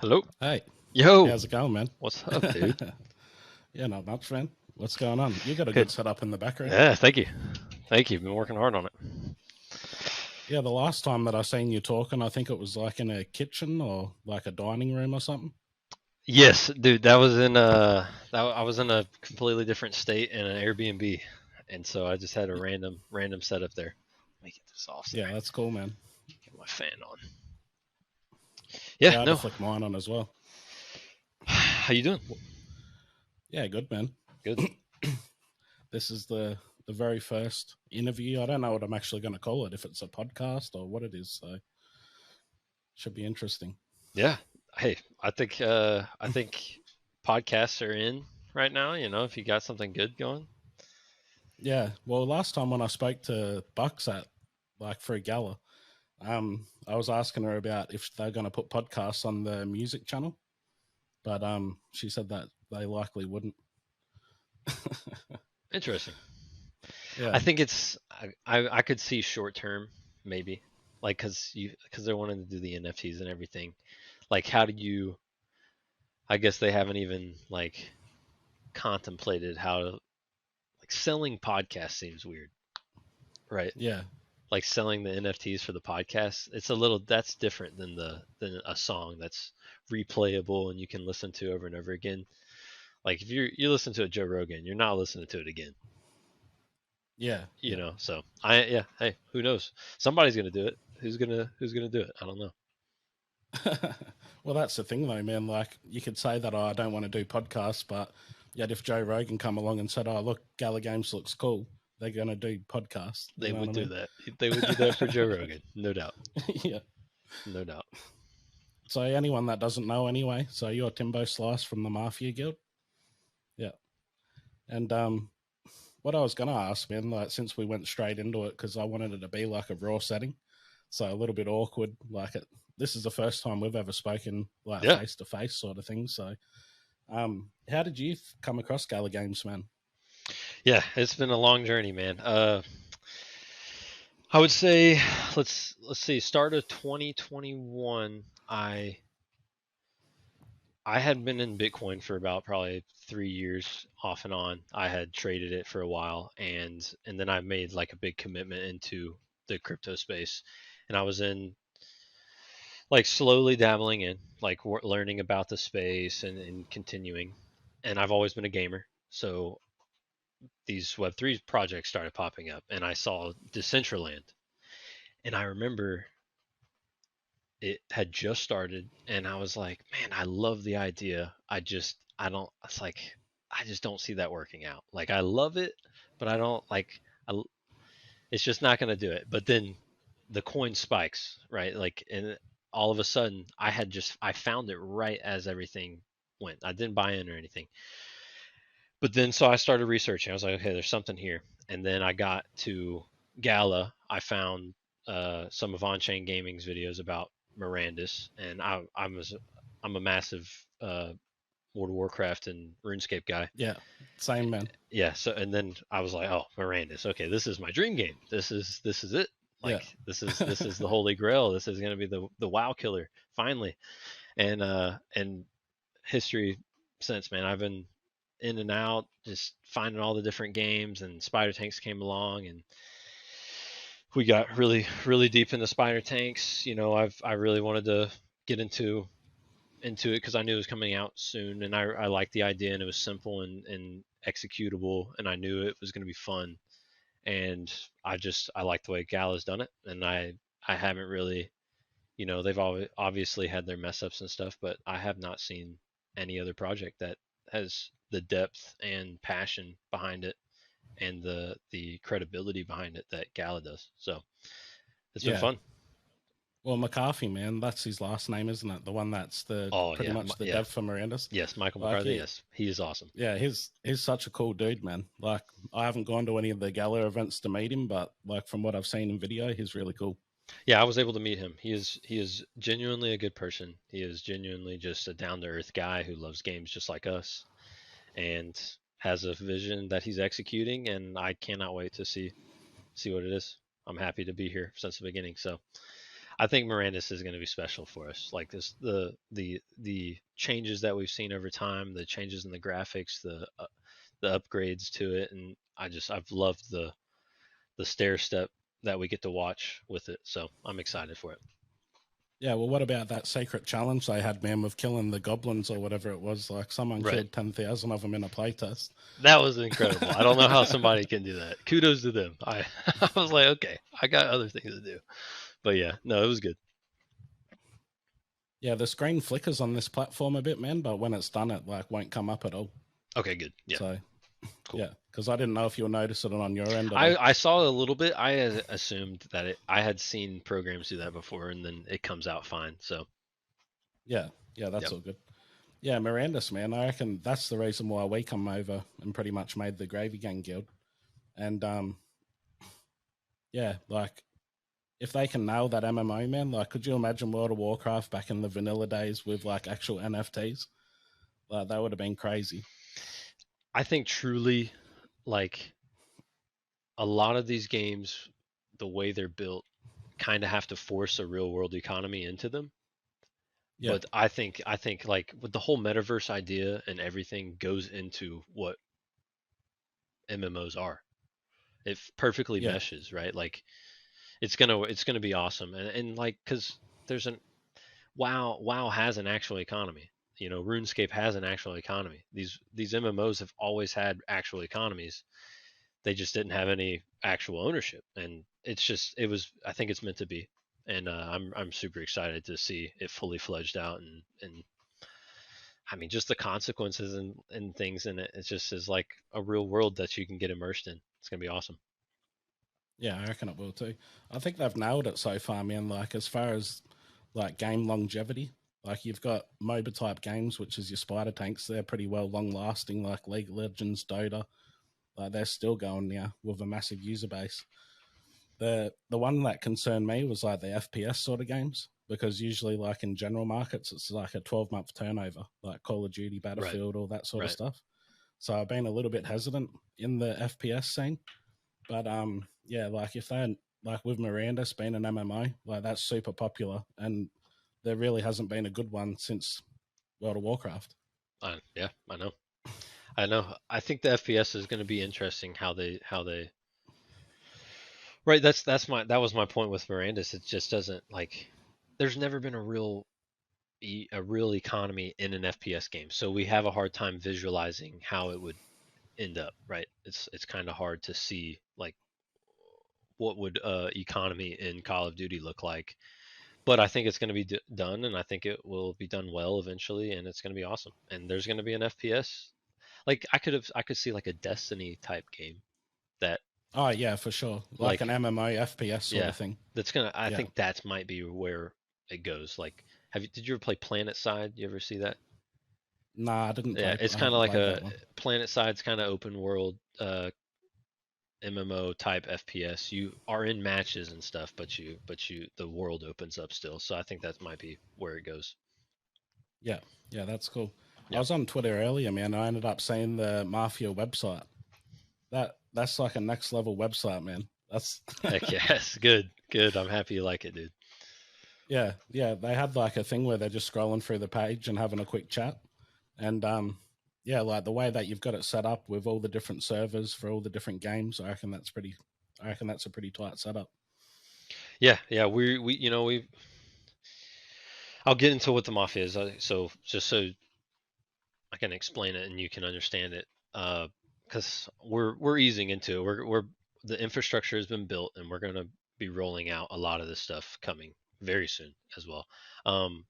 Hello. Hey, Yo. how's it going, man? What's up, dude? Yeah, not much, man. What's going on? You got a Good. good setup in the background. Yeah, thank you. Thank you. Been working hard on it. Yeah, the last time that I seen you talking, I think it was like in a kitchen or like a dining room or something. Yes, dude, that was in I was in a completely different state in an Airbnb. And so I just had a random setup there. Let me get this off there. Yeah, that's cool, man. Get my fan on. Yeah, Yeah, I had to no. flick mine on as well. How you doing? Yeah, good, man. Good. This is the very first interview. I don't know what I'm actually going to call it, if it's a podcast or what it is. So should be interesting. Yeah. Hey, I think podcasts are in right now, if you got something good going. Yeah. Well, last time when I spoke to Bucks at like for a gala, I was asking her about if they're going to put podcasts on the music channel, but she said that they likely wouldn't. Interesting. Yeah, I think I could see short term maybe, like because they're wanting to do the NFTs and everything. Like how do you? I guess they haven't even like contemplated how to like selling podcasts seems weird, right? yeah, Like selling the NFTs for the podcast. It's a little that's different than a song that's replayable and you can listen to over and over again. Like if you listen to a Joe Rogan, you're not listening to it again. yeah, yeah. So I yeah, hey, who knows? Somebody's gonna do it. Who's gonna do it? I don't know. Well, that's the thing, though, man. Like, you could say that, oh, I don't want to do podcasts, but yet if Joe Rogan come along and said, oh, look, Gala Games looks cool, they're going to do podcasts. They You know what would I do mean? that. They would do that for Joe Rogan, no doubt, Yeah. no doubt. So anyone that doesn't know anyway, so you're Timboslice from the Mafia Guild. Yeah. And what I was going to ask, man, like, since we went straight into it, because I wanted it to be like a raw setting, so a little bit awkward. Like, this is the first time we've ever spoken like Yeah, face to face sort of thing. So how did you come across Gala Games, man? yeah. It's been a long journey, man. I would say let's see. Start of 2021. I had been in Bitcoin for about probably 3 years off and on. I had traded it for a while, and then I made like a big commitment into the crypto space, and I was in like slowly dabbling in, like learning about the space and continuing. And I've always been a gamer, so these Web3 projects started popping up, and I saw Decentraland, and I remember it had just started, and I was like, man, I love the idea. I don't. It's like I just don't see that working out. Like I love it, but I don't like. I, it's just not going to do it. But then the coin spikes, right? Like, and all of a sudden, I found it right as everything went. I didn't buy in or anything. But then, so I started researching. I was like, okay, there's something here. And then I got to Gala. I found some of On-Chain Gaming's videos about Mirandus, and I'm a massive World of Warcraft and RuneScape guy. Yeah, same, man. Yeah. So and then I was like, oh, Mirandus. Okay, this is my dream game. This is it. Yeah. Like this is the holy grail. This is gonna be the WoW killer finally. And history since, man. I've been in and out, just finding all the different games. And Spider Tanks came along, and we got really deep into Spider Tanks. I really wanted to get into it because I knew it was coming out soon, and I liked the idea, and it was simple and executable, and I knew it was going to be fun. And I like the way Gala's done it, and I haven't really, they've obviously had their mess ups and stuff, but I have not seen any other project that has the depth and passion behind it and the credibility behind it that Gala does. So it's been Yeah. fun. Well, McCarthy, man, that's his last name, isn't it? The one that's the Oh pretty yeah, much the yeah, dev for Mirandus. yes, Michael Like, McCarthy. Yes, he is awesome. yeah, he's such a cool dude, man. Like, I haven't gone to any of the Gala events to meet him, but like from what I've seen in video, he's really cool. Yeah, I was able to meet him. He is genuinely a good person. He is genuinely just a down to earth guy who loves games just like us and has a vision that he's executing, and I cannot wait to see what it is. I'm happy to be here since the beginning. So I think Mirandus is going to be special for us. Like this, the changes that we've seen over time, the changes in the graphics, the upgrades to it, and I've loved the stair step that we get to watch with it. So I'm excited for it. Yeah, well, what about that secret challenge they had, man, with killing the goblins or whatever it was? Like, someone Right. killed 10,000 of them in a playtest. That was incredible. I don't know how somebody can do that. Kudos to them. I was like, okay, I got other things to do. But yeah, no, it was good. Yeah, the screen flickers on this platform a bit, man, but when it's done, it like won't come up at all. Okay, good. Yeah, So, cool. yeah, because I didn't know if you'll notice it on your end at all. I saw a little bit. I had assumed that I had seen programs do that before, and then it comes out fine. So Yeah, yeah, that's yep. all good. Yeah, Mirandus, man, I reckon that's the reason why we come over and pretty much made the Gravy Gang Guild. And yeah, like if they can nail that MMO, man, like could you imagine World of Warcraft back in the vanilla days with like actual NFTs? Like that would have been crazy. I think truly, like a lot of these games, the way they're built, kind of have to force a real world economy into them. Yeah, But I think like with the whole metaverse idea and everything goes into what MMOs are. It perfectly yeah, meshes, right? Like it's gonna be awesome, and like because there's an WoW has an actual economy. You know, RuneScape has an actual economy. These MMOs have always had actual economies. They just didn't have any actual ownership, and it was. I think it's meant to be, and I'm super excited to see it fully fledged out, and I mean just the consequences and things in it. It just is like a real world that you can get immersed in. It's gonna be awesome. yeah, I reckon it will too. I think they've nailed it so far, man. Like as far as like game longevity, like you've got MOBA type games, which is your spider tanks. They're pretty well long lasting, like League of Legends, Dota. Like they're still going now with a massive user base. The one that concerned me was like the FPS sort of games because usually like in general markets it's like a 12-month turnover, like Call of Duty, Right. Battlefield, all that sort of Right. stuff. So I've been a little bit hesitant in the FPS scene, but yeah, like if they like with Mirandus being an MMO, like that's super popular, and there really hasn't been a good one since World of Warcraft. Yeah, I know. I know. I think the FPS is going to be interesting how they. Right. That was my point with Mirandus. It just doesn't like. There's never been a real economy in an FPS game, so we have a hard time visualizing how it would end up. Right. It's kind of hard to see like what would economy in Call of Duty look like. But I think it's going to be done, and I think it will be done well eventually, and it's going to be awesome. And there's going to be an FPS. Like I could see like a Destiny type game that Oh yeah, for sure, like an like MMO FPS sort yeah, of thing. that's gonna. I Yeah, think that might be where it goes. Like, did you ever play Planet Side? You ever see that? nah, Yeah, it's I kind of haven't like played a that one. Planet Side's kind of open world MMO type FPS. You are in matches and stuff, but the world opens up still. So I think that might be where it goes. Yeah, yeah, that's cool. I Yep. was on Twitter earlier, man. I ended up seeing the Mafia website. That's like a next level website, man. That's Heck yes, good, good. I'm happy you like it, dude. yeah, yeah. They had like a thing where they're just scrolling through the page and having a quick chat, and yeah, like the way that you've got it set up with all the different servers for all the different games. I reckon that's pretty. I reckon that's a pretty tight setup. Yeah, yeah. We we. I'll get into what the mafia is. So just so I can explain it and you can understand it, because we're easing into it. We're the infrastructure has been built, and we're gonna be rolling out a lot of this stuff coming very soon as well. Um,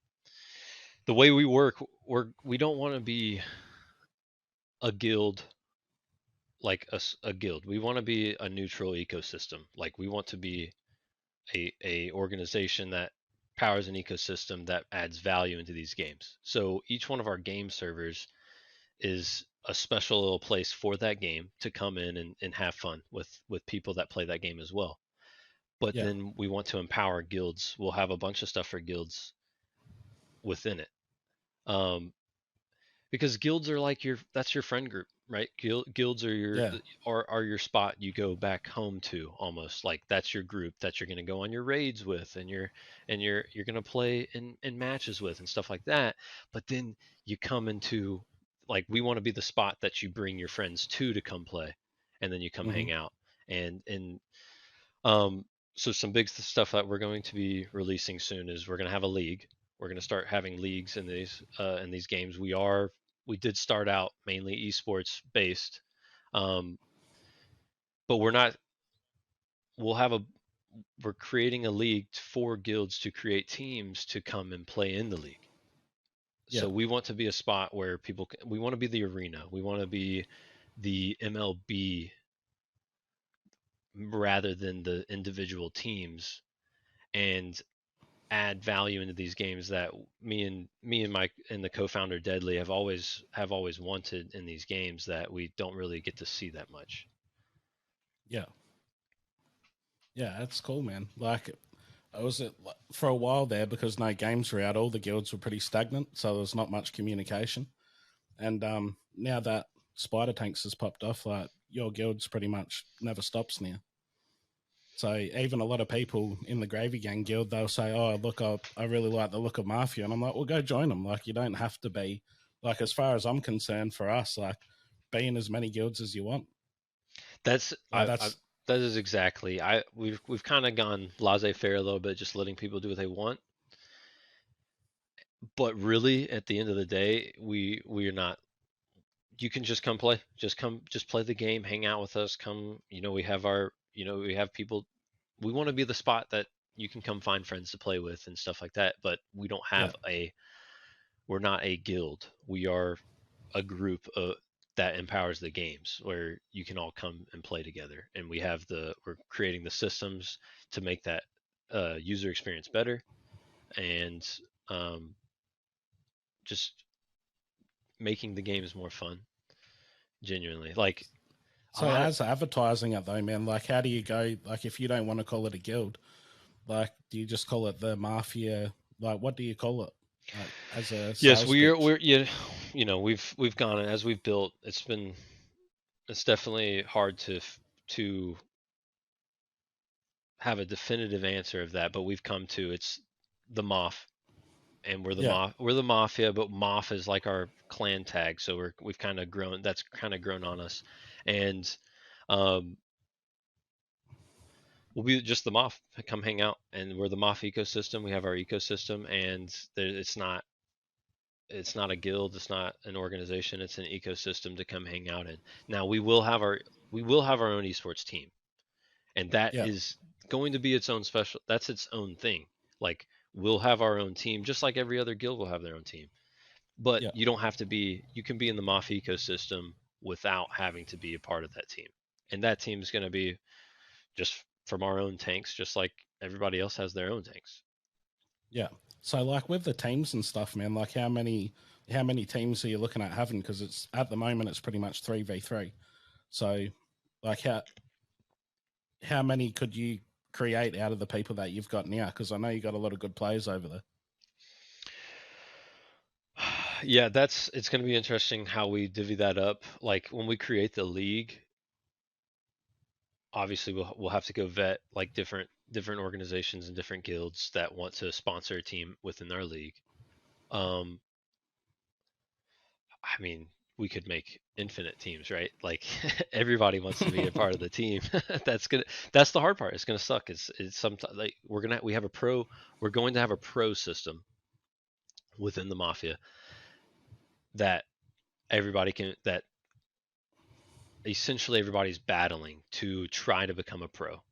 the way we work, we don't want to be a guild like a guild. We want to be a neutral ecosystem. Like we want to be a organization that powers an ecosystem that adds value into these games. So each one of our game servers is a special little place for that game to come in and have fun with people that play that game as well. But Yeah, then we want to empower guilds. We'll have a bunch of stuff for guilds within it. Um, because guilds are like your that's your friend group, right? Guilds are Yeah. are your spot you go back home to, almost like that's your group that you're going to go on your raids with, and you're going to play in matches with and stuff like that. But then you come into, like, we want to be the spot that you bring your friends to come play, and then you come Hmm. hang out. And um so some big stuff that we're going to be releasing soon is we're going to have a league. We're going to start having leagues in these games. We did start out mainly esports based, um, but we're not. We'll have a. We're creating a league for guilds to create teams to come and play in the league. Yeah. So we want to be a spot where people. We want to be the arena. We want to be the MLB rather than the individual teams, and add value into these games that me and my and the co-founder Deadly have always wanted in these games that we don't really get to see that much. Yeah. Yeah. That's cool, man. Like, I was at, for a while there because no games were out. All the guilds were pretty stagnant, so there was not much communication. And now that Spider Tanks has popped off, like your guild's pretty much never stops now. So even a lot of people in the Gravy Gang guild, they'll say, "Oh, look, I really like the look of Mafia," and I'm like, "Well, go join them. Like, you don't have to be like, as far as I'm concerned, for us, like, be in as many guilds as you want. That's I That's that is exactly I we've kind of gone laissez-faire a little bit, just letting people do what they want. But really, at the end of the day, we are not. You can just come play, just play the game, hang out with us. Come, we have we have people. We want to be the spot that you can come find friends to play with and stuff like that. But we don't yeah, have a. We're not a guild. We are a group that empowers the games where you can all come and play together. And we're creating the systems to make that user experience better, and um, just making the games more fun. Genuinely, like a so. lot of. As advertising it though, man, like, how do you go? Like, if you don't want to call it a guild, like, do you just call it the Mafia? Like, what do you call it? Like, as a Yes, sales we're pitch? yeah, we've gone, as we've built. It's definitely hard to have a definitive answer of that, but we've come to, it's the Moth, and Yeah. we're the Mafia, but Moth is like our clan tag, so we've kind of grown. That's kind of grown on us, and um, we'll be just the Moth. Come hang out, and we're the Moth ecosystem. We have our ecosystem, and it's not a guild, it's not an organization, it's an ecosystem to come hang out in. Now we will have our own esports team, and that Yeah. is going to be its own special. That's its own thing. Like, we'll have our own team, just like every other guild will have their own team. But Yeah. you don't have to be. You can be in the Moth ecosystem without having to be a part of that team, and that team is going to be just from our own tanks, just like everybody else has their own tanks. Yeah. So, like, with the teams and stuff, man, like, how many teams are you looking at having? Because it's at the moment it's pretty much 3v3. So, like, how many could you create out of the people that you've got now? Because I know you got a lot of good players over there. Yeah, it's going to be interesting how we divvy that up. Like, when we create the league, obviously we'll have to go vet like different organizations and different guilds that want to sponsor a team within our league. Um, I mean, we could make infinite teams, right? Like, everybody wants to be a part of the team. That's the hard part. It's gonna suck. It's sometimes, like, we have a pro. We're going to have a pro system within the Mafia that that essentially everybody's battling to try to become a pro,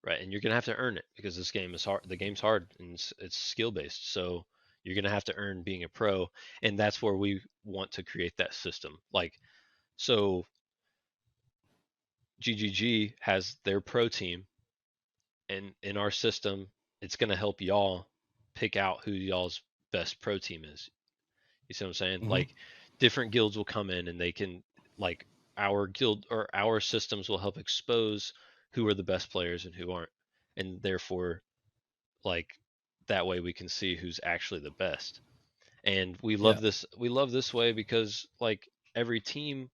right? And you're gonna have to earn it because this game is hard. The game's hard, and it's skill based. So you're gonna have to earn being a pro, and that's where we want to create that system. Like, so GGG has their pro team, and in our system, it's gonna help y'all pick out who y'all's best pro team is. You see what I'm saying? Hmm. Like, different guilds will come in and they can, like, our guild or our systems will help expose who are the best players and who aren't, and therefore, like, that way we can see who's actually the best. And we Yeah. love this way because, like, every team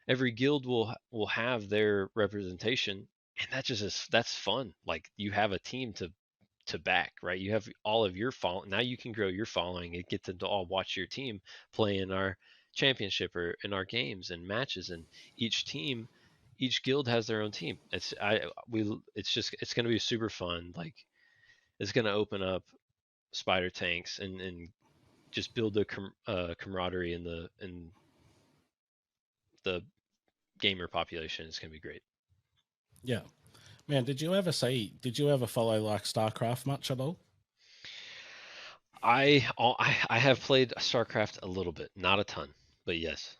every guild will have their representation, and that's fun. Like you have a team to back, right? You have all of your follow. Now you can grow your following and get to all watch your team play in our championship or in our games and matches. And each team, each guild has their own team. It's going to be super fun. Like it's going to open up spider tanks and just build the camaraderie in the gamer population. It's going to be great. Yeah. Man, did you ever follow like StarCraft much at all? I have played Starcraft a little bit, not a ton, but yes.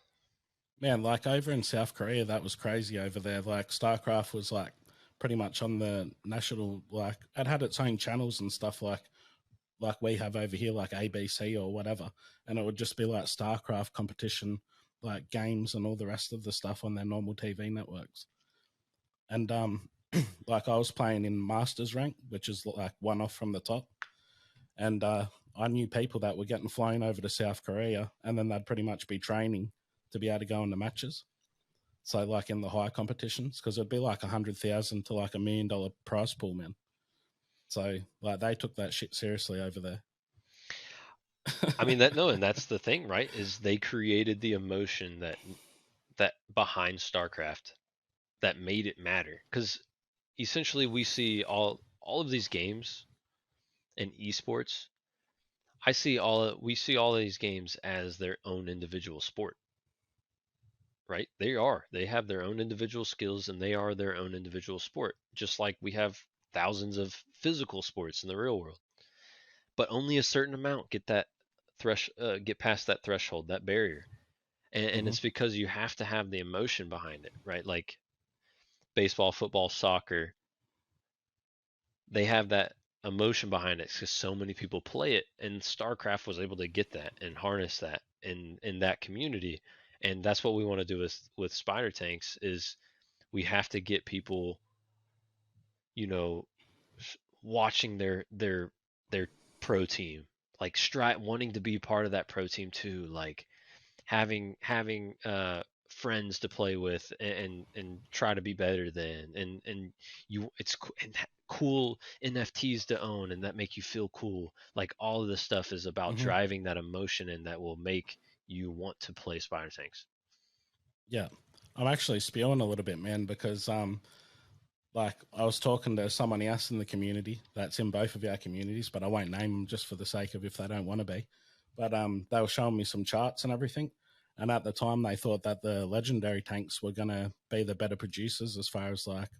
Man, like over in South Korea, that was crazy over there. Like StarCraft was like pretty much on the national, like it had its own channels and stuff like we have over here, like ABC or whatever, and it would just be like StarCraft competition, like games and all the rest of the stuff on their normal TV networks. And like I was playing in Masters rank, which is like one off from the top, and I knew people that were getting flown over to South Korea, and then they'd pretty much be training to be able to go into matches. So like in the high competitions, because it'd be like 100,000 to like $1 million prize pool, man. So like they took that shit seriously over there. I mean that no, and that's the thing, right? Is they created the emotion that behind StarCraft that made it matter. Because essentially, we see all of these games and esports. We see all of these games as their own individual sport, right? They have their own individual skills and they are their own individual sport, just like we have thousands of physical sports in the real world. But only a certain amount get past that threshold, that barrier, and Hmm. it's because you have to have the emotion behind it, right? Like baseball, football, soccer, they have that emotion behind it because so many people play it, and StarCraft was able to get that and harness that in that community, and that's what we want to do with spider tanks is we have to get people, you know, watching their pro team, like wanting to be part of that pro team too, like having friends to play with and try to be better than and you it's and cool NFTs to own and that make you feel cool. Like all of this stuff is about Hmm. driving that emotion and that will make you want to play spider tanks. Yeah, I'm actually spewing a little bit, man, because like I was talking to someone else in the community that's in both of our communities, but I won't name them just for the sake of if they don't want to be. But they were showing me some charts and everything, and at the time they thought that the legendary tanks were gonna be the better producers as far as like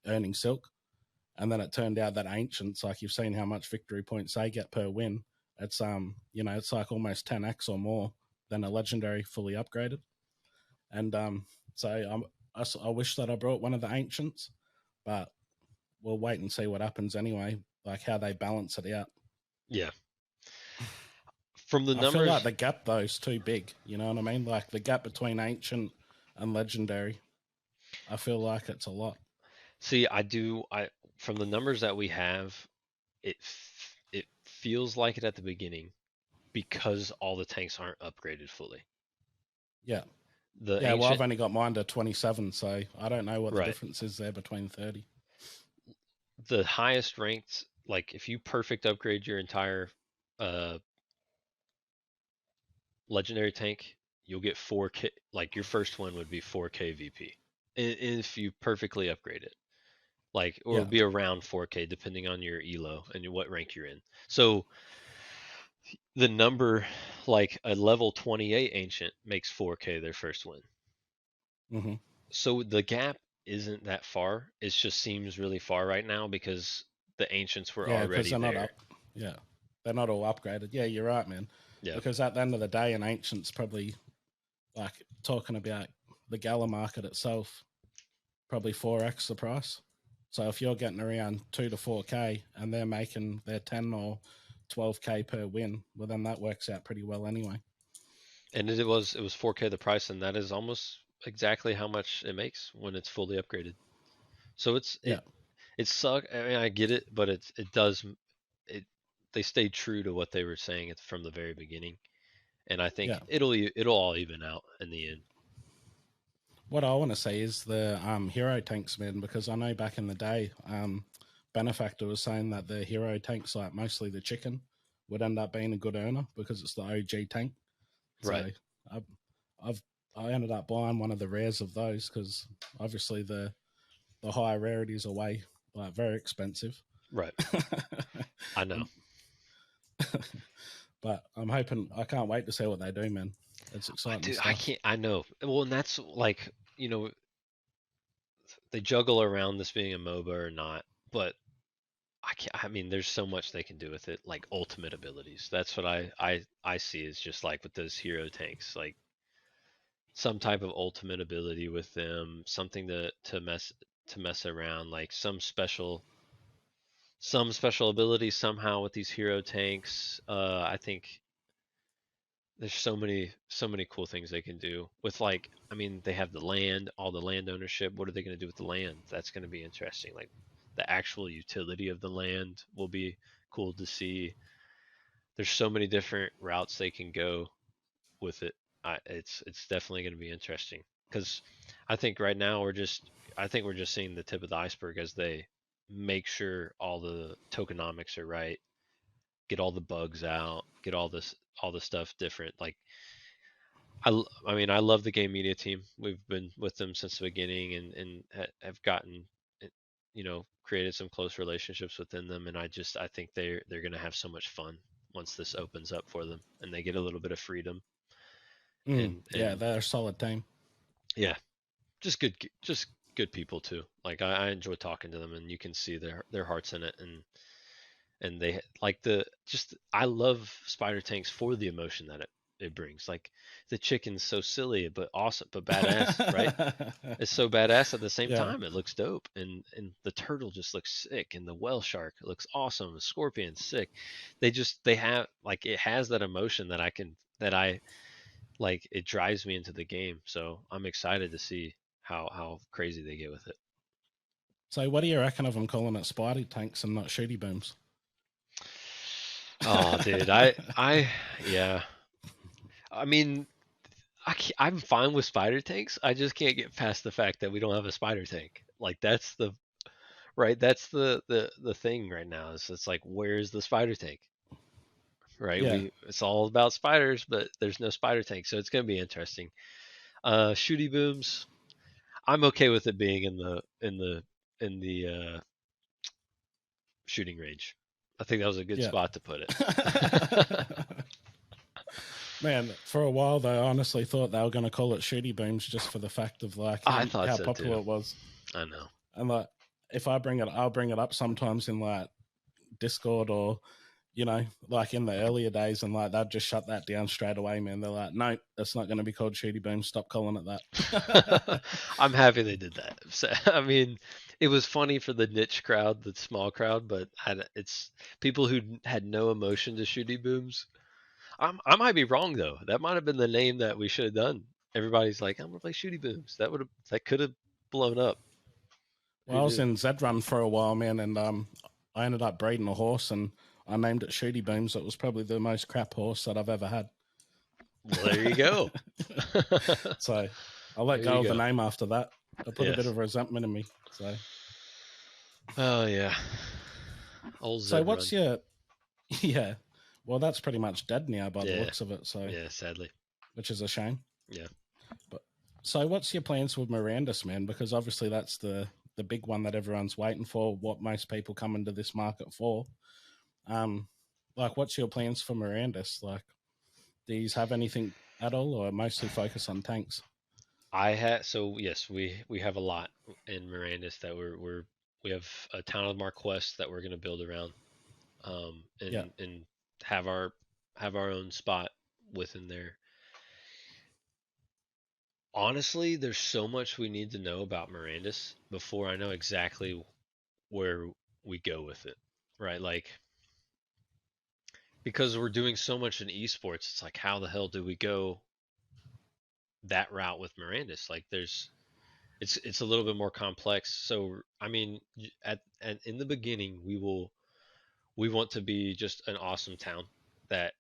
earning silk. And then it turned out that ancients, like you've seen how much victory points they get per win, it's it's like almost 10x or more than a legendary fully upgraded. And so I wish that I brought one of the ancients, but we'll wait and see what happens anyway, like how they balance it out. Yeah, from the I feel like numbers. the gap though is too big. You know what I mean? Like the gap between ancient and legendary, I feel like it's a lot. See, I from the numbers that we have, it feels like it at the beginning because all the tanks aren't upgraded fully. Yeah. The Yeah, well, I've ancient, only got mine to 27, so I don't know what the right? difference is there between 30. The highest ranked, like if you perfect upgrade your entire uh legendary tank, you'll get 4K. Like your first one would be 4K VP, if you perfectly upgrade it. Like, or Yeah. it'll be around 4K depending on your elo and what rank you're in. So the number, like a level 28 ancient makes 4K their first win. Hmm. So the gap isn't that far. It just seems really far right now because the ancients were Yeah, because already they're not there. up. Yeah, they're not all upgraded. Yeah, you're right, man. Yeah. Because at the end of the day, an ancient's probably like talking about the Gala market itself, probably 4x the price. So if you're getting around 2 to 4k and they're making their 10 or 12k per win, well then that works out pretty well anyway. And it was 4K the price, and that is almost exactly how much it makes when it's fully upgraded. So Yeah, it suck. I mean, I get it, but it does it. They stayed true to what they were saying from the very beginning, and I think yeah. it'll all even out in the end. what I want to say is the hero tanks, man, because I know back in the day, Benefactor was saying that the hero tanks, like mostly the chicken, would end up being a good earner because it's the OG tank. Right, So I've, I've I ended up buying one of the rares of those because obviously the higher rarities are way like very expensive. right. I know. Um, but I'm hoping I can't wait to see what they do, man. It's I exciting do. I stuff. can't. I know. Well, and that's like they juggle around this being a MOBA or not, but I can't. I mean, there's so much they can do with it, like ultimate abilities. That's what I see is just like with those hero tanks, like some type of ultimate ability with them, something to mess around, like some special ability somehow with these hero tanks. I think there's so many cool things they can do with, like, I mean, they have the land, all the land ownership. What are they going to do with the land? That's going to be interesting. Like the actual utility of the land will be cool to see. There's so many different routes they can go with it. It's definitely going to be interesting because I think right now we're just seeing the tip of the iceberg as they make sure all the tokenomics are right, get all the bugs out, get all the stuff different. Like I mean, I love the game media team. We've been with them since the beginning, and have gotten, created some close relationships within them. And I think they're gonna have so much fun once this opens up for them, and they get a little bit of freedom. Yeah, And they're a solid team. yeah, just good people too. Like I enjoy talking to them, and you can see their hearts in it, and they like I love spider tanks for the emotion that it brings. Like the chicken's so silly but awesome but badass, right? It's so badass at the same Yeah. time. It looks dope, and the turtle just looks sick, and the whale shark looks awesome. The scorpion's sick. They have, like, it has that emotion that I like. It drives me into the game, so I'm excited to see how crazy they get with it. So, what do you reckon of them calling it spider tanks and not shooty booms? Oh, dude, I yeah. I mean, I'm fine with spider tanks. I just can't get past the fact that we don't have a spider tank. Like that's the right. That's the thing right now. Is it's like, where's the spider tank? Right. Yeah, It's all about spiders, but there's no spider tank, so it's gonna be interesting. Shooty booms. I'm okay with it being in the shooting range. I think that was a good yeah. spot to put it. Man, for a while they honestly thought they were going to call it shooty booms just for the fact of like I thought how so too. popular it was. I know. And like, if I bring it, I'll bring it up sometimes in like Discord or like in the earlier days, and like they'd just shut that down straight away, man. They're like, no, it's not going to be called shooty boom. Stop calling it that. I'm happy they did that. So, I mean, it was funny for the niche crowd, the small crowd, but it's people who had no emotion to shooty booms. I might be wrong though. That might have been the name that we should have done. Everybody's like, I'm gonna play shooty booms. That could have blown up. Well, Who I was knew? in Zed Run for a while, man, and I ended up breeding a horse, and I named it Shooty Booms. It was probably the most crap horse that I've ever had. Well, there you go. So I let There you go of the go. name after that. It put a bit Yes. of resentment in me. Oh yeah. Old So Zed what's Run. your yeah? Well, that's pretty much dead now by the Yeah. looks of it. So, Yeah. Sadly. which is a shame. Yeah. But so, what's your plans with Mirandus, man? Because obviously that's the big one that everyone's waiting for. What most people come into this market for. Um, like, what's your plans for Mirandus? Like, do you have anything at all, or mostly focus on tanks? Yes, we have a lot in Mirandus that we have a town of Marquest that we're gonna build around, Yeah. and have our own spot within there. Honestly, there's so much we need to know about Mirandus before I know exactly where we go with it, right? Like, because we're doing so much in esports, it's like, how the hell do we go that route with Mirandus? Like, it's a little bit more complex. So I mean, at in the beginning, we want to be just an awesome town that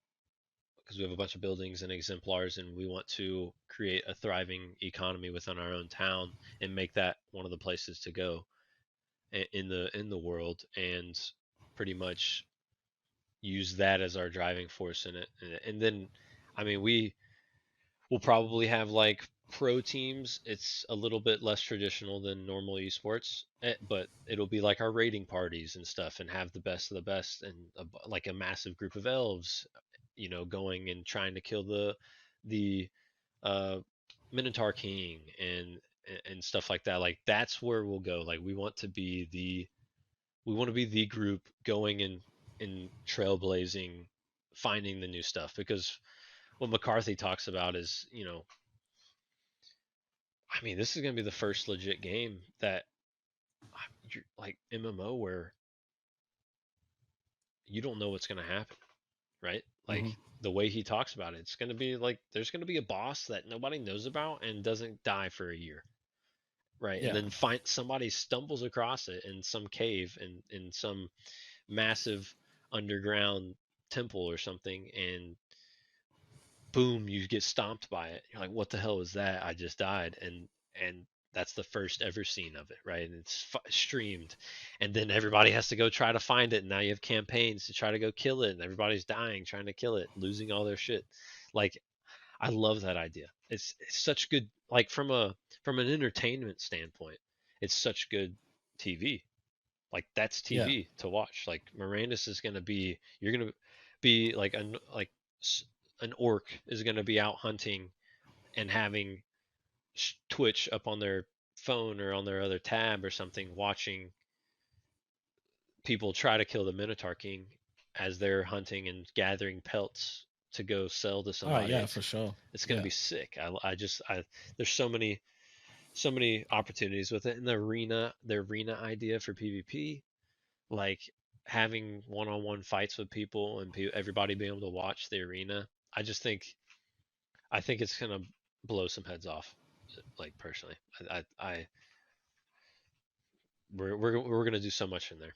because we have a bunch of buildings and exemplars, and we want to create a thriving economy within our own town and make that one of the places to go in the world, and pretty much use that as our driving force in it. And then, I mean, we will probably have like pro teams. It's a little bit less traditional than normal esports, but it'll be like our raiding parties and stuff, and have the best of the best, and like a massive group of elves, going and trying to kill the uh, Minotaur King and stuff like that. Like that's where we'll go. Like we want to be the group going and trailblazing, finding the new stuff, because what McCarthy talks about is, I mean, this is going to be the first legit game that you're like MMO where you don't know what's going to happen, right? Like Hmm. the way he talks about it, it's going to be like there's going to be a boss that nobody knows about and doesn't die for a year, right? And Yeah. then find somebody stumbles across it in some cave in some massive underground temple or something, and boom, you get stomped by it. You're like, what the hell is that? I just died, and that's the first ever scene of it, right? And it's streamed, and then everybody has to go try to find it. And now you have campaigns to try to go kill it, and everybody's dying trying to kill it, losing all their shit. Like, I love that idea. It's such good, like from an entertainment standpoint, it's such good TV. Like that's Yeah. TV to watch. Like Mirandus is gonna be, you're gonna be like an orc is gonna be out hunting and having Twitch up on their phone or on their other tab or something, watching people try to kill the Minotaur King as they're hunting and gathering pelts to go sell to Oh somebody. yeah, for sure. It's gonna Yeah. be sick. I there's so many opportunities with it. And the arena idea for PvP, like having one-on-one fights with people and everybody being able to watch the arena. I think it's gonna blow some heads off. Like personally, I we're gonna do so much in there.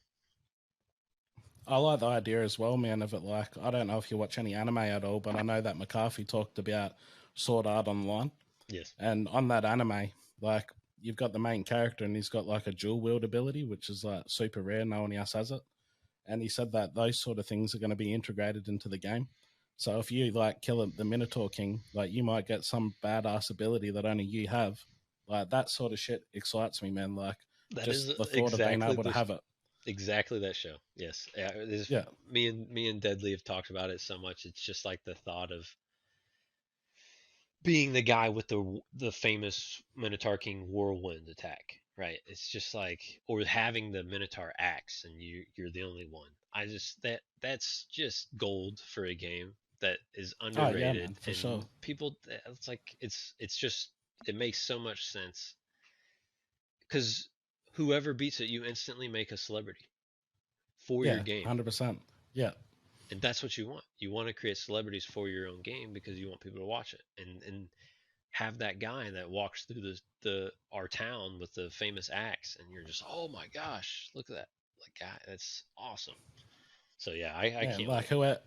I like the idea as well, man, of it. Like, I don't know if you watch any anime at all, but I know that McCarthy talked about Sword Art Online. Yes, And on that anime, like, you've got the main character and he's got like a dual wield ability, which is like super rare. No one else has it. And he said that those sort of things are going to be integrated into the game. So if you like kill the Minotaur King, like you might get some badass ability that only you have. Like that sort of shit excites me, man. Like that just is the thought of being able to have it. exactly that show. Yes, yeah. Yeah. Me and Deadly have talked about it so much. It's just like the thought of being the guy with the famous Minotaur King whirlwind attack, right? It's just like, or having the Minotaur axe and you're the only one. I just that's just gold for a game that is Oh yeah, man, underrated, for sure. and people, it's like it's just, it makes so much sense because whoever beats it, you instantly make a celebrity for your Yeah, game. 100%. Yeah. And that's what you want. You want to create celebrities for your own game because you want people to watch it. And have that guy that walks through the our town with the famous axe, and you're just, oh my gosh, look at that, like, guy, that's awesome. So yeah, I Yeah, can't like wait.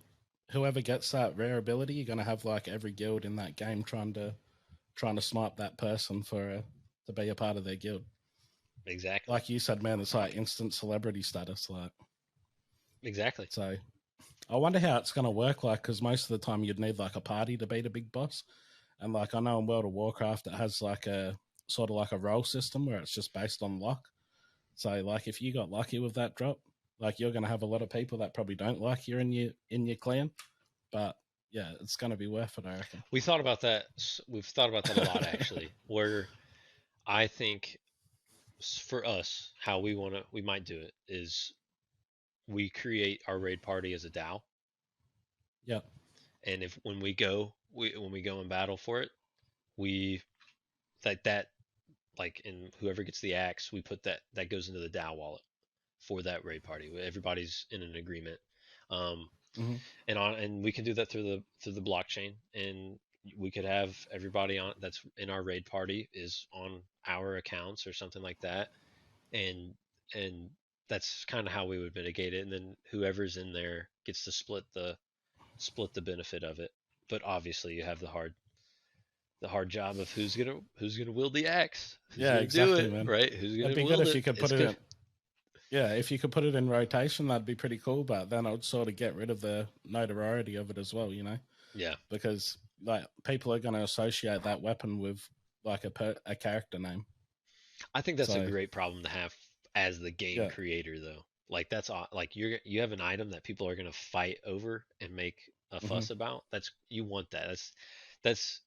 whoever gets that rare ability, you're gonna have like every guild in that game trying to snipe that person for to be a part of their guild. Exactly, Like you said, man, it's like instant celebrity status. Like exactly. so, I wonder how it's gonna work. Like, because most of the time you'd need like a party to beat a big boss, and like I know in World of Warcraft it has like a sort of like a role system where it's just based on luck. So like if you got lucky with that drop, like you're gonna have a lot of people that probably don't like you in your clan, but yeah, it's gonna be worth it, I reckon. We thought about that. We've thought about that a lot, actually, where I think for us, how we might do it is we create our raid party as a DAO, Yeah. and if when we go in battle for it, we that like, and whoever gets the axe, we put that goes into the DAO wallet for that raid party. Everybody's in an agreement, um, Hmm. and we can do that through the blockchain, and we could have everybody on that's in our raid party is on our accounts or something like that, and and that's kind of how we would mitigate it, and then whoever's in there gets to split the benefit of it. but obviously you have the hard job of who's gonna wield the axe, who's Yeah, gonna do exactly, it, man. right? Who's It'd gonna be good wield if it? you could put It's it good. in. Yeah, if you could put it in rotation, that'd be pretty cool. But then it would sort of get rid of the notoriety of it as well, Yeah, because like people are going to associate that weapon with like a character name. I think that's a So great problem to have as the game yeah, creator, though. Like like you have an item that people are gonna fight over and make a hmm fuss about. That's you want that. That's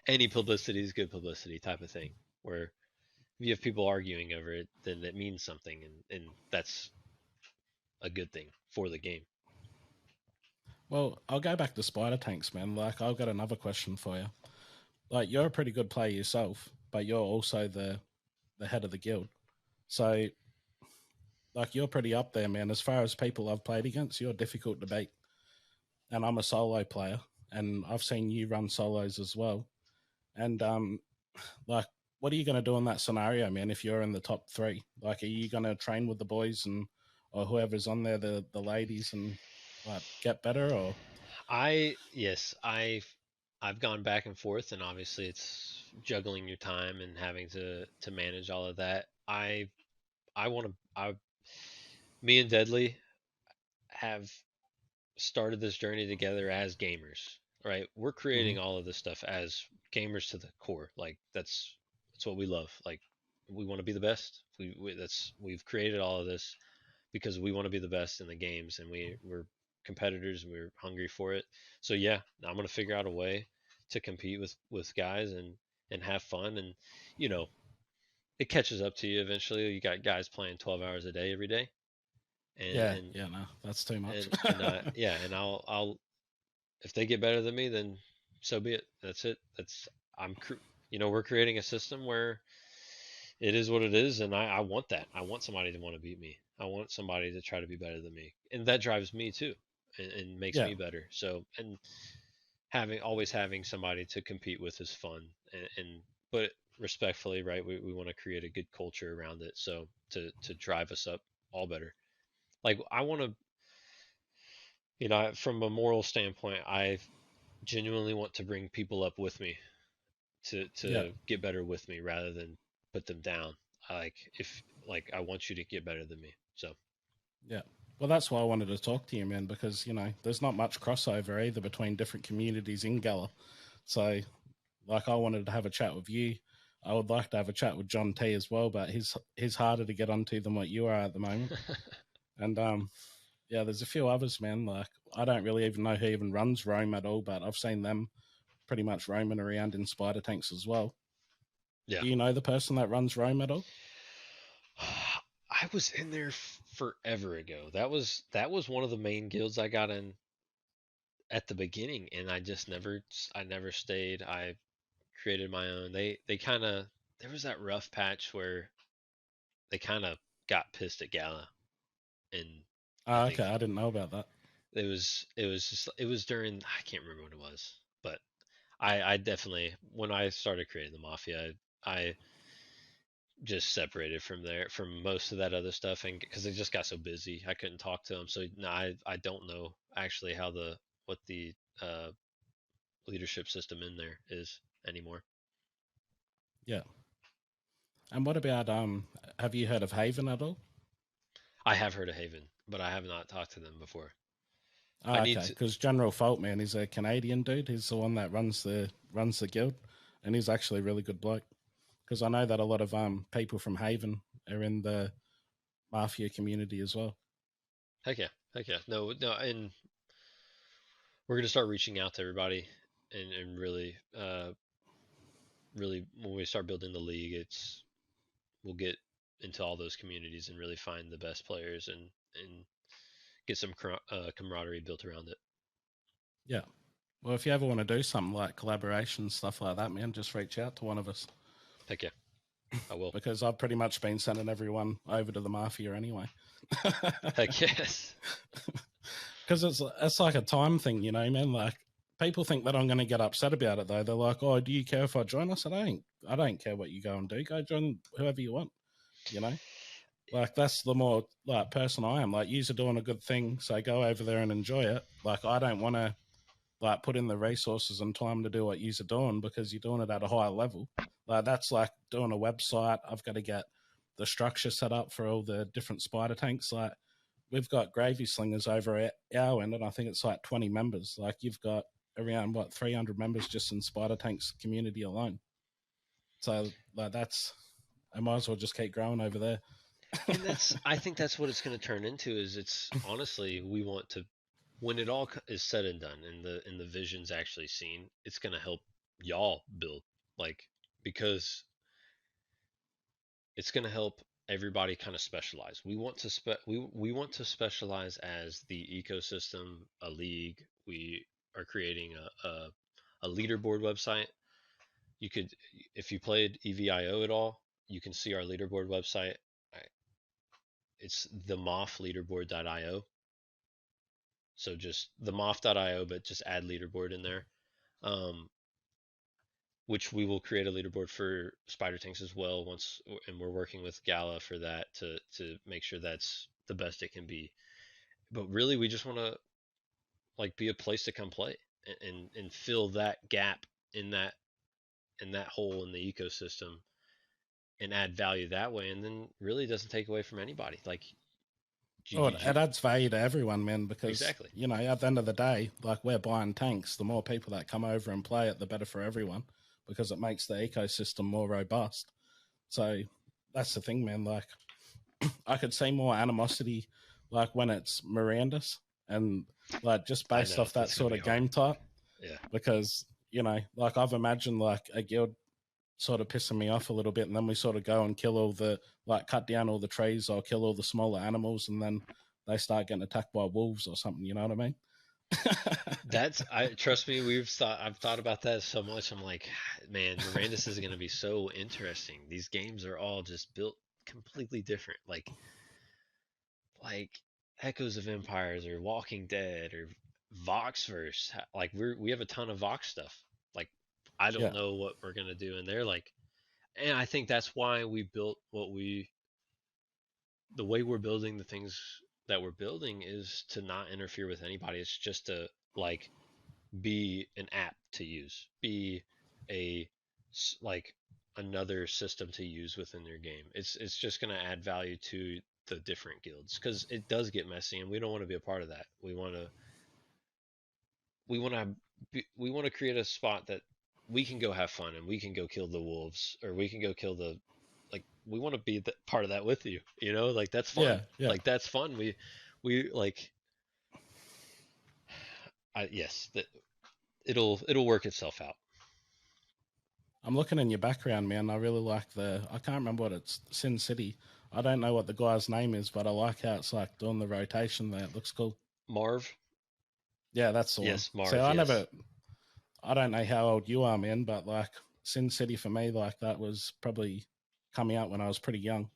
any publicity is good publicity type of thing. Where if you have people arguing over it, then it means something, and that's a good thing for the game. well, I'll go back to spider tanks, man. Like I've got another question for you. Like you're a pretty good player yourself, but you're also the head of the guild. So like you're pretty up there, man. As far as people I've played against, you're difficult to beat. And I'm a solo player, and I've seen you run solos as well. And like, what are you going to do in that scenario, man? If you're in the top three, like, are you going to train with the boys and or whoever's on there, the ladies, and like get better? Or Yes, I've gone back and forth, and obviously it's juggling your time and having to manage all of that. I want to I Me and Deadly have started this journey together as gamers, right? We're mm-hmm. creating all of this stuff as gamers to the core. Like that's what we love. Like we want to be the best. We've created all of this because we want to be the best in the games, and we're competitors and we're hungry for it. So yeah, I'm gonna figure out a way to compete with guys and have fun, and you know it catches up to you eventually. You got guys playing 12 hours a day every day, and Yeah, yeah, no, that's too much. yeah, and I'll if they get better than me, then so be it. That's it. I'm we're creating a system where it is what it is, and I want that. I want somebody to want to beat me. I want somebody to try to be better than me, and that drives me too, and makes Yeah, me better. So, and always having somebody to compete with is fun, and but respectfully, right? We want to create a good culture around it, so to drive us up all better. Like I want to, from a moral standpoint, I genuinely want to bring people up with me yeah, to get better with me rather than put them down. Like if like I want you to get better than me. So yeah. Well, that's why I wanted to talk to you, man, because there's not much crossover either between different communities in Gala. So, like, I wanted to have a chat with you. I would like to have a chat with John T as well, but he's harder to get onto than what you are at the moment. And yeah, there's a few others, man. Like I don't really even know who even runs Rome at all, but I've seen them pretty much roaming around in spider tanks as well. yeah. Do you know the person that runs Rome at all? I was in there forever ago. That was one of the main guilds I got in at the beginning, and I never stayed. I created my own. They kind of there was that rough patch where they kind of got pissed at Gala, and I Oh, okay, think I didn't know about that. it was during I can't remember what it was, but I definitely when I started creating the mafia, I just separated from there from most of that other stuff, and because it just got so busy, I couldn't talk to them. So no, I don't know actually how the what the uh, leadership system in there is anymore. Yeah. And what about have you heard of Haven at all? I have heard of Haven, but I have not talked to them before. I Oh, need okay, to. because General Faultman is a Canadian dude. He's the one that runs the guild, and he's actually a really good bloke. Because I know that a lot of people from Haven are in the mafia community as well. Heck yeah. No, no, and we're gonna start reaching out to everybody, and really, really when we start building the league, we'll get into all those communities and really find the best players and get some camaraderie built around it. Yeah. Well, if you ever want to do something like collaboration stuff like that, man, just reach out to one of us Heck yeah, I will. because I've pretty much been sending everyone over to the mafia anyway. Heck yes. Because it's like a time thing, man. Like people think that I'm going to get upset about it though. They're like, "Oh, do you care if I join?" I said, I don't care what you go and do. Go join whoever you want." You know, like that's the more like person I am. Like, you're doing a good thing, so go over there and enjoy it. Like, I don't want to like put in the resources and time to do what you're doing because you're doing it at a higher level. Like that's like doing a website. I've got to get the structure set up for all the different spider tanks. Like we've got gravy slingers over at our end, and I think it's like 20 members. Like you've got around what 300 members just in spider tanks community alone. So like that's I might as well just keep growing over there. And that's, I think that's what it's going to turn into. Is it's honestly, we want to, when it all is said and done and the vision's actually seen, it's going to help y'all build, like, because it's going to help everybody kind of specialize. We want to we want to specialize as the ecosystem, a league. We are creating a leaderboard website. You could, if you played EVIO at all, you can see our leaderboard website. It's the leaderboard.io. So just the moth.io, but just add leaderboard in there. Um, which we will create a leaderboard for spider tanks as well once, and we're working with Gala for that to make sure that's the best it can be. But really, we just want to like be a place to come play and fill that gap in that hole in the ecosystem and add value that way, and then really doesn't take away from anybody. Like Oh, it adds value to everyone, man, because, exactly. you know, at the end of the day, like we're buying tanks. The more people that come over and play it, the better for everyone because it makes the ecosystem more robust. So that's the thing, man. Like, I could see more animosity, like when it's Mirandus and like just I based know off that that's gonna sort be of hard. game type, Yeah. because, you know, like I've imagined like a guild sort of pissing me off a little bit, and then we sort of go and kill all the like cut down all the trees or kill all the smaller animals, and then they start getting attacked by wolves or something. You know what I mean? That's, I trust me, I've thought about that so much. I'm like, man, Mirandus is gonna be so interesting. These games are all just built completely different. Like Echoes of Empires or Walking Dead or Voxverse. Like we have a ton of Vox stuff. Like I don't Yeah, know what we're gonna do, and they're like, and I think that's why we built what we, the way we're building the things that we're building is to not interfere with anybody. It's just to like be an app to use, be a like another system to use within their game. It's just going to add value to the different guilds because it does get messy, and we don't want to be a part of that. We want to we want to create a spot that we can go have fun and we can go kill the wolves or we can go kill the, like we want to be the, part of that with you. You know, like that's fun. yeah, yeah. Like that's fun. We like I yes that it'll work itself out. I'm looking in your background, man. I really like the. I can't remember what it's Sin City. I don't know what the guy's name is, but I like how it's like doing the rotation there. It looks cool. Marv. Yeah, that's the one. Yes, So Marv. I Yes. never. I don't know how old you are, man, but like Sin City for me, like that was probably coming out when I was pretty young.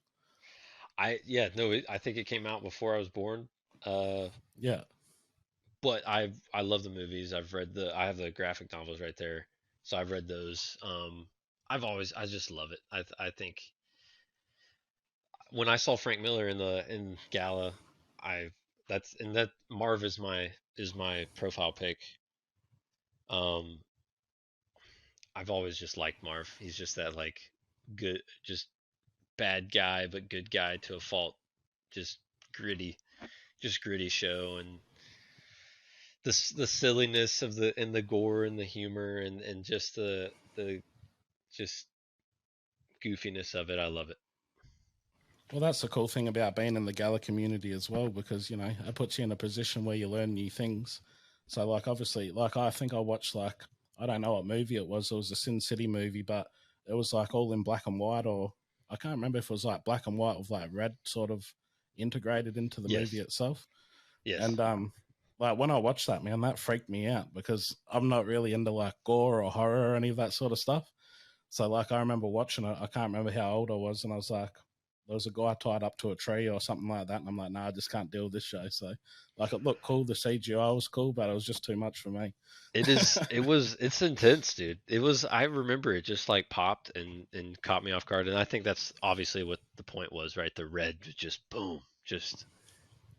Yeah, no, I think it came out before I was born. Uh, Yeah. but I love the movies. I have the graphic novels right there, so I've read those. I just love it. I think when I saw Frank Miller in Gala, I that's and that Marv is my profile pic. Um, I've always just liked Marv. He's just that like good, just bad guy but good guy to a fault. Just gritty, just gritty show, and the silliness of the and the gore and the humor and just the just goofiness of it. I love it. Well, that's the cool thing about being in the Gala community as well, because you know it puts you in a position where you learn new things. So, like, obviously, like I think I watched like I don't know what movie it was. It was a Sin City movie, but it was like all in black and white, or I can't remember if it was like black and white with like red sort of integrated into the movie Yes, itself. yes. And like when I watched that, man, that freaked me out because I'm not really into like gore or horror or any of that sort of stuff. So like I remember watching it, I can't remember how old I was, and I was like, there was a guy tied up to a tree or something like that, and I'm like, nah, I just can't deal with this show. So like it looked cool, the CGI was cool, but it was just too much for me. It is. It's intense, dude. It was. I remember it just like popped and caught me off guard, and I think that's obviously what the point was, right? The red, just boom, just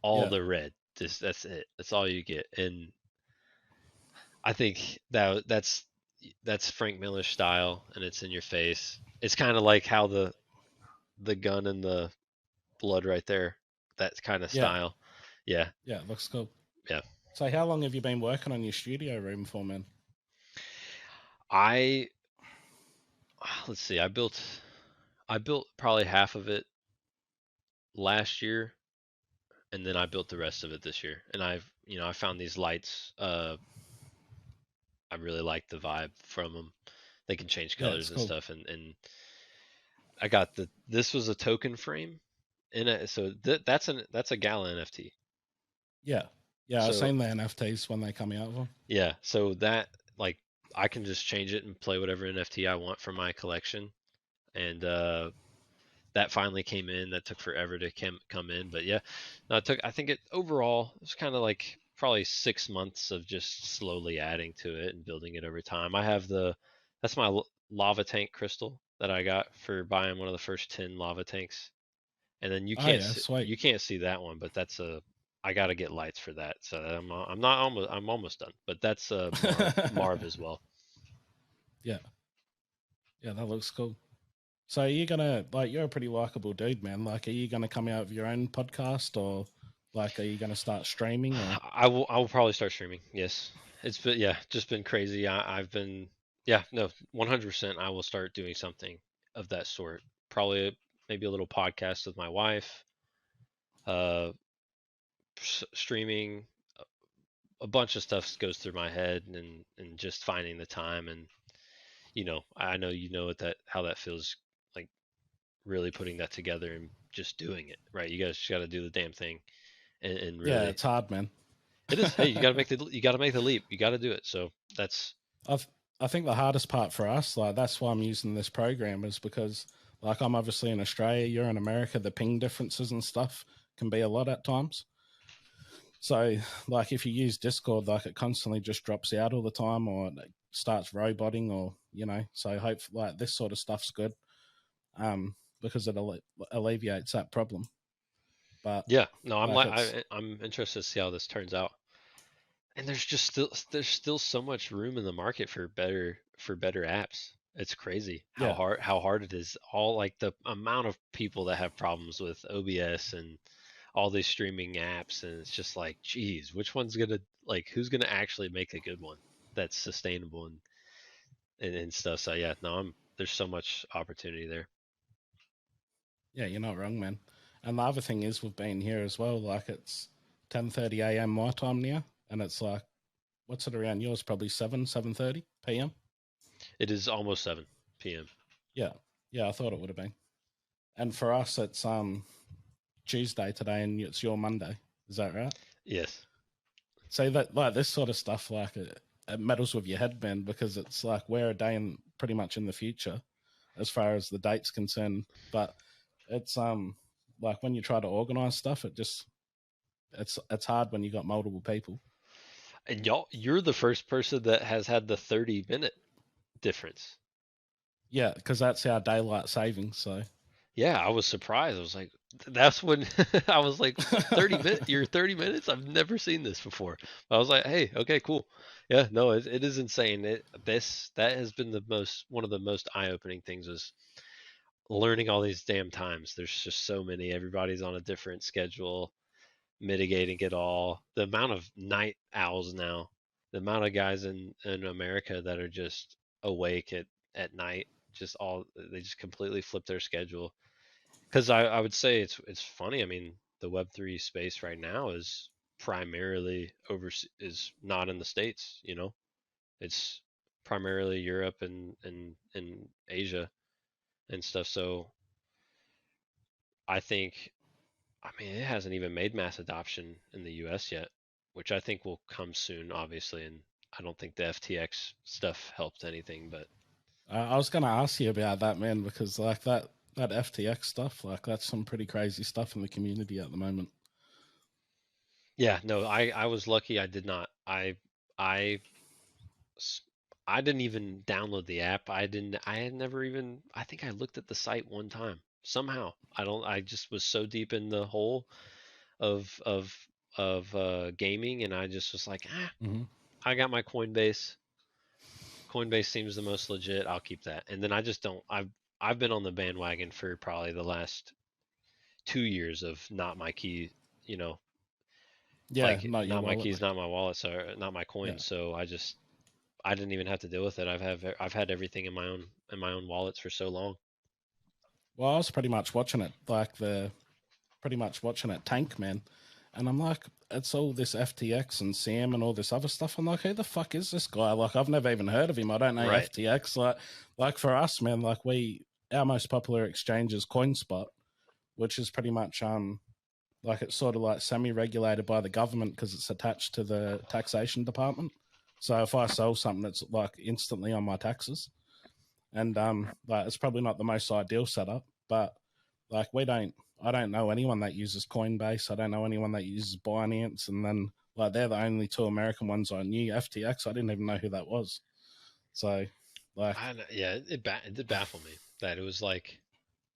all Yeah. the red. Just that's it. That's all you get, and I think that's Frank Miller's style, and it's in your face. It's kind of like how the gun and the blood right there, that kind of Yeah, style. Yeah, yeah, it looks cool. yeah. So, how long have you been working on your studio room for, man? I let's see. I built probably half of it last year, and then I built the rest of it this year. And I found these lights. I really like the vibe from them. They can change Yeah, colors it's and cool. stuff. And I got this was a token frame, in it. So that's a Gala NFT. Yeah, yeah, I've So seen the NFTs when they come out of them. yeah, so that like I can just change it and play whatever NFT I want from my collection. And that finally came in. That took forever to come in, but yeah, no, it took. I think it overall it was kind of like probably 6 months of just slowly adding to it and building it over time. I have that's my lava tank crystal that I got for buying one of the first 10 lava tanks, and then Oh yeah, sweet. you can't see that one, but that's a I got to get lights for that, so I'm not almost I'm almost done, but that's Marv as well. Yeah, yeah, that looks cool. So, are you gonna like? You're a pretty likable dude, man. Like, are you gonna come out with your own podcast, or like, are you gonna start streaming, or? I will probably start streaming. Yes, it's been yeah, just been crazy. I've been yeah, no, 100%. I will start doing something of that sort. Probably maybe a little podcast with my wife. Uh, Streaming. A bunch of stuff goes through my head, and just finding the time. And I know you know what that how that feels like, really putting that together and just doing it right. You guys just got to do the damn thing, and Yeah, really it's hard, man. it is. Hey, you got to make the leap. You got to do it. So that's I've, I think the hardest part for us, like that's why I'm using this program, is because like I'm obviously in Australia, you're in America. The ping differences and stuff can be a lot at times. So, like if you use Discord, like it constantly just drops out all the time, or it starts roboting, or So, hope like this sort of stuff's good, because it alleviates that problem. But yeah. No, like it's I'm interested to see how this turns out. And there's still so much room in the market for better apps. It's crazy yeah, how hard it is. All like the amount of people that have problems with OBS and all these streaming apps, and it's just like, geez, which one's gonna like who's gonna actually make a good one that's sustainable and stuff. So yeah, no, I'm there's so much opportunity there. yeah, you're not wrong, man. And the other thing is, we've been here as well. Like it's 10:30 a.m. my time now, and it's like what's it around yours? Probably 7:30 p.m. It is almost 7 p.m. Yeah, yeah, I thought it would have been. And for us, it's Tuesday today, and it's your Monday. Is that right? Yes. So that like this sort of stuff, like it meddles with your head, man, because it's like we're a day in pretty much in the future as far as the date's concerned. But it's like when you try to organize stuff, it's hard when you got multiple people. And you're the first person that has had the 30-minute difference. Yeah, because that's our daylight savings. So Yeah, I was surprised. I was like, that's when I was like, 30 minutes, you're 30 minutes? I've never seen this before. I was like, hey, okay, cool. Yeah, no, it is insane. That has been one of the most eye-opening things is learning all these damn times. There's just so many. Everybody's on a different schedule, mitigating it all. The amount of night owls now, the amount of guys in America that are just awake at night, just all they just completely flip their schedule. Because I would say it's funny. I mean, the Web3 space right now is primarily is not in the States. It's primarily Europe and Asia and stuff. So I think, I mean, it hasn't even made mass adoption in the US yet, which I think will come soon, obviously. And I don't think the FTX stuff helped anything, but I was gonna ask you about that, man, because like that FTX stuff, like that's some pretty crazy stuff in the community at the moment. yeah, no, I was lucky. I did not. I s- I didn't even download the app. I had never even, I think I looked at the site one time. Somehow. I just was so deep in the hole of gaming, and I just was like, Hmm. I got my Coinbase. Coinbase seems the most legit. I'll keep that. And then I just don't. I've been on the bandwagon for probably the last 2 years of not my key. You know, Yeah, like not your not my wallet. keys, not my wallet, so not my Yeah. coins. So I didn't even have to deal with it. I've had everything in my own wallets for so long. Well, I was pretty much watching it, like pretty much watching it tank, man. And I'm like, it's all this FTX and Sam and all this other stuff. I'm like, who the fuck is this guy? Like, I've never even heard of him. I don't know Right. FTX. Like for us, man, like our most popular exchange is CoinSpot, which is pretty much like it's sort of like semi-regulated by the government because it's attached to the taxation department. So if I sell something, it's like instantly on my taxes, and like it's probably not the most ideal setup, but like I don't know anyone that uses Coinbase. I don't know anyone that uses Binance, and then like they're the only two American ones I knew. FTX, I didn't even know who that was. So, like, Yeah, it did baffle me that it was like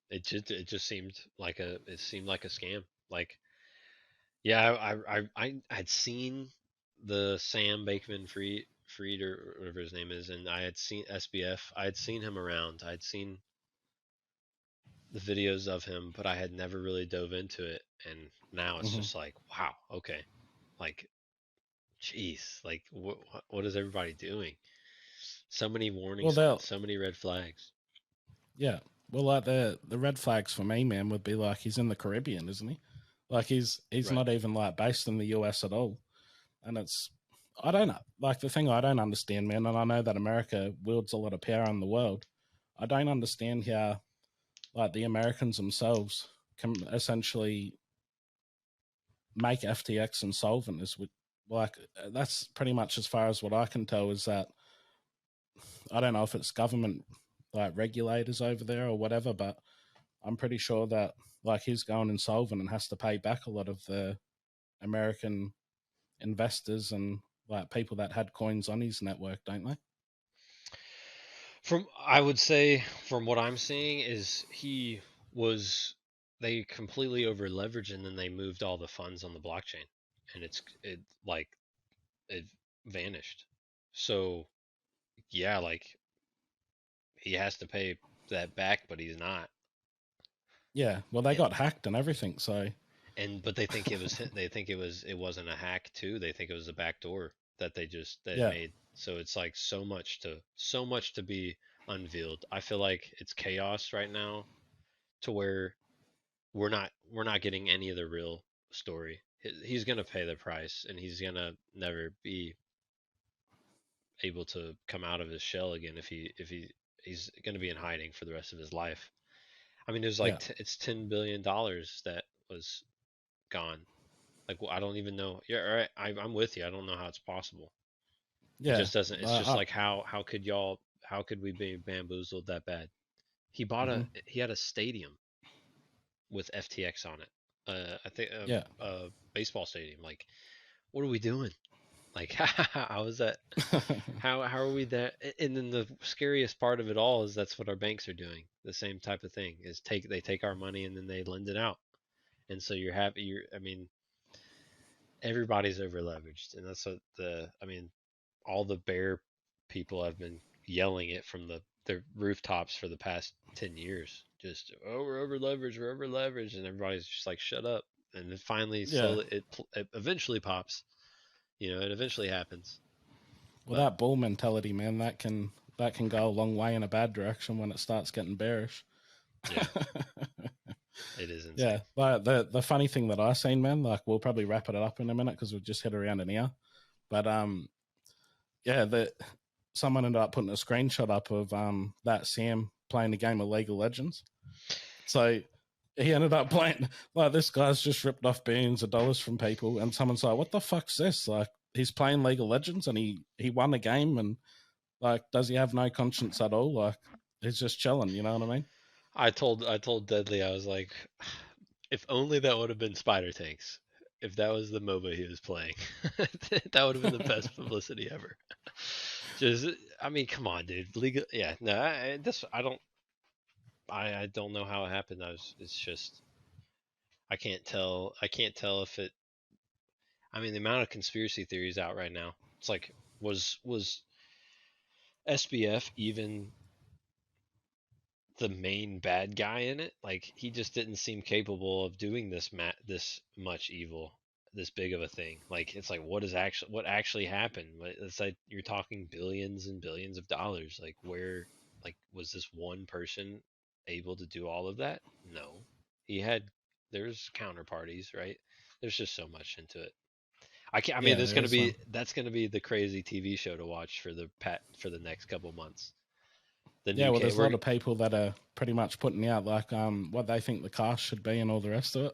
it just seemed like a scam. Like, yeah, I'd seen the Sam Bakeman Freed or whatever his name is, and I had seen SBF. I had seen him around. I'd seen the videos of him, but I had never really dove into it. And now it's mhm. just like, wow, okay, like, jeez, like, what is everybody doing? So many warning Well, they'll signs, so many red flags. yeah. Well, like the red flags for me, man, would be like he's in the Caribbean, isn't he? Like he's Right. not even like based in the US at all, and it's I don't know. Like the thing I don't understand, man, and I know that America wields a lot of power in the world. I don't understand how like the Americans themselves can essentially make FTX insolvent. Is with like that's pretty much as far as what I can tell is that I don't know if it's government like regulators over there or whatever, but I'm pretty sure that like he's going insolvent and has to pay back a lot of the American investors and like people that had coins on his network, don't they? From I would say from what I'm seeing is was they completely over leveraged and then they moved all the funds on the blockchain and it like it vanished. So yeah, like he has to pay that back, but he's not. Yeah. Well, they And got hacked and everything, so but they think they think it wasn't a hack too. They think it was a backdoor that they yeah. made. So it's like so much to be unveiled. I feel like it's chaos right now to where we're not getting any of the real story. He's gonna pay the price, and he's gonna never be able to come out of his shell again he's gonna be in hiding for the rest of his life. I mean, there's like Yeah. it's $10 billion that was gone. Like, well, I don't even know. Yeah, all right. I'm with you. I don't know how it's possible. It Yeah. just doesn't. It's just like how could y'all? How could we be bamboozled that bad? mhm. He had a stadium with FTX on it. I think Yeah. a baseball stadium. Like, what are we doing? Like, how is that? How are we that? And then the scariest part of it all is that's what our banks are doing. The same type of thing is they take our money and then they lend it out. And so you're happy. I mean, everybody's over leveraged, and that's what I mean, all the bear people have been yelling it from the rooftops for the past 10 years. Just, oh, we're over leveraged, we're over leveraged, and everybody's just like, shut up. And then finally, yeah. slowly, it eventually pops. You know, it eventually happens. Well, But that bull mentality, man, that can go a long way in a bad direction when it starts getting bearish. yeah, it is Yeah, insane. but the funny thing that I seen, man, like we'll probably wrap it up in a minute because we've just hit around an hour. But yeah, the someone ended up putting a screenshot up of that Sam playing the game of League of Legends. So he ended up playing like this guy's just ripped off billions of dollars from people, and someone's like, "What the fuck's this?" Like he's playing League of Legends and he won a game, and like, does he have no conscience at all? Like he's just chilling, you know what I mean? I told Deadly, I was like, if only that would have been Spider Tanks. If that was the MOBA he was playing, that would have been the best publicity ever. Just, I mean, come on, dude. Legal, yeah. No, I don't know how it happened. It's just, I can't tell if it. I mean, the amount of conspiracy theories out right now. It's like Was SBF even the main bad guy in it? Like he just didn't seem capable of doing this much evil, this big of a thing. Like it's like what actually happened? It's like you're talking billions and billions of dollars. Like where like was this one person able to do all of that? No. He had there's counterparties, right? There's just so much into it. I can't. I mean, Yeah, there is, man. that's gonna be the crazy TV show to watch for the next couple months. The Yeah, new well, K. there's a lot of people that are pretty much putting out like what they think the cast should be and all the rest of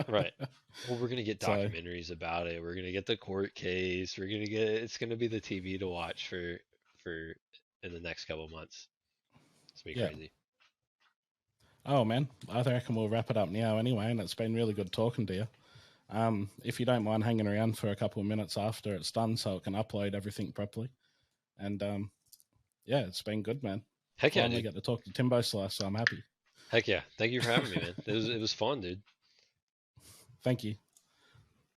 Right. it. Well, we're gonna get So documentaries about it. We're gonna get the court case. We're gonna get. It's gonna be the TV to watch for in the next couple months. It's gonna be yeah. crazy. Oh man, I reckon we'll wrap it up now anyway, and it's been really good talking to you. If you don't mind hanging around for a couple of minutes after it's done, so it can upload everything properly. And yeah, it's been good, man. Heck yeah, Finally dude. get to talk to Timboslice, so I'm happy. Heck yeah. Thank you for having me, man. It was fun, dude. Thank you.